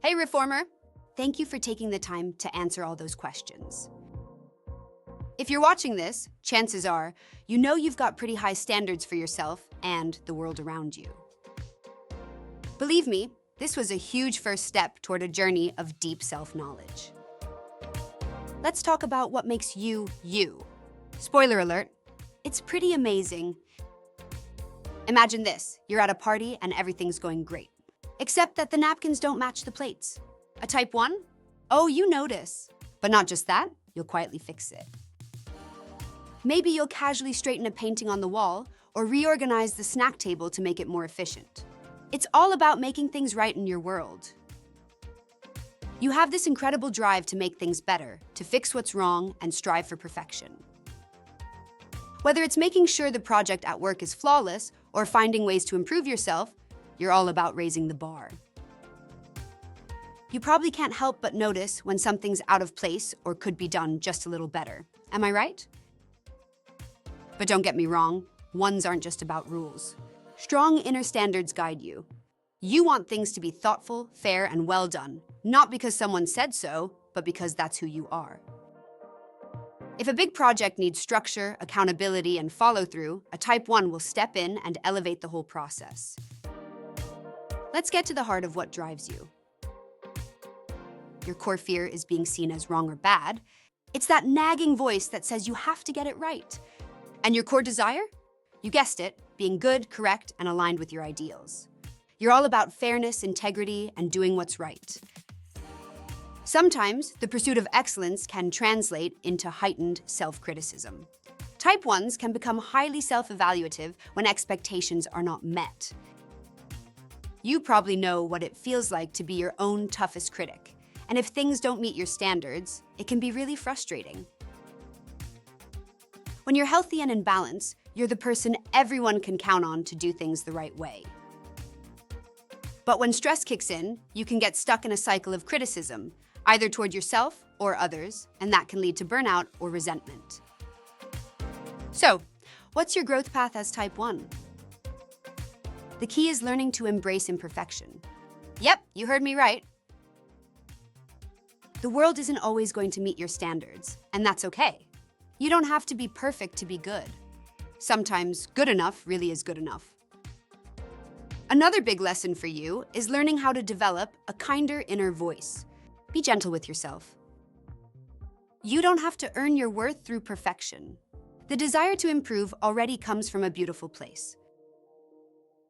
Hey, Reformer! Thank you for taking the time to answer all those questions. If you're watching this, chances are you know you've got pretty high standards for yourself and the world around you. Believe me, this was a huge first step toward a journey of deep self-knowledge. Let's talk about what makes you, you. Spoiler alert, it's pretty amazing. Imagine this, you're at a party and everything's going great. Except that the napkins don't match the plates. A type 1? Oh, you notice. But not just that, you'll quietly fix it. Maybe you'll casually straighten a painting on the wall or reorganize the snack table to make it more efficient. It's all about making things right in your world. You have this incredible drive to make things better, to fix what's wrong and strive for perfection. Whether it's making sure the project at work is flawless or finding ways to improve yourself, you're all about raising the bar. You probably can't help but notice when something's out of place or could be done just a little better. Am I right? But don't get me wrong, ones aren't just about rules. Strong inner standards guide you. You want things to be thoughtful, fair, and well done, not because someone said so, but because that's who you are. If a big project needs structure, accountability, and follow-through, a type 1 will step in and elevate the whole process. Let's get to the heart of what drives you. Your core fear is being seen as wrong or bad. It's that nagging voice that says you have to get it right. And your core desire? You guessed it, being good, correct, and aligned with your ideals. You're all about fairness, integrity, and doing what's right. Sometimes, the pursuit of excellence can translate into heightened self-criticism. Type 1s can become highly self-evaluative when expectations are not met. You probably know what it feels like to be your own toughest critic. And if things don't meet your standards, it can be really frustrating. When you're healthy and in balance, you're the person everyone can count on to do things the right way. But when stress kicks in, you can get stuck in a cycle of criticism, either toward yourself or others, and that can lead to burnout or resentment. So, what's your growth path as type 1? The key is learning to embrace imperfection. Yep, you heard me right. The world isn't always going to meet your standards, and that's okay. You don't have to be perfect to be good. Sometimes good enough really is good enough. Another big lesson for you is learning how to develop a kinder inner voice. Be gentle with yourself. You don't have to earn your worth through perfection. The desire to improve already comes from a beautiful place.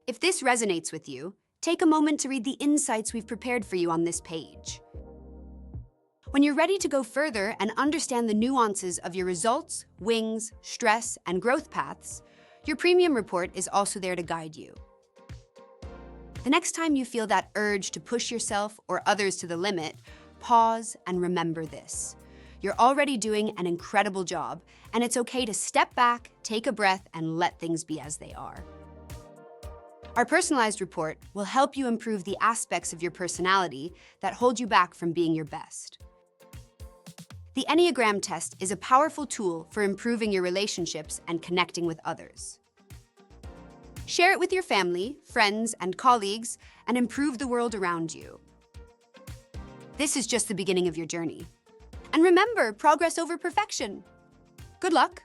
If this resonates with you, take a moment to read the insights we've prepared for you on this page. When you're ready to go further and understand the nuances of your results, wings, stress, and growth paths, your premium report is also there to guide you. The next time you feel that urge to push yourself or others to the limit, pause and remember this. You're already doing an incredible job, and it's okay to step back, take a breath, and let things be as they are. Our personalized report will help you improve the aspects of your personality that hold you back from being your best. The Enneagram Test is a powerful tool for improving your relationships and connecting with others. Share it with your family, friends, and colleagues, and improve the world around you. This is just the beginning of your journey. And remember, progress over perfection. Good luck.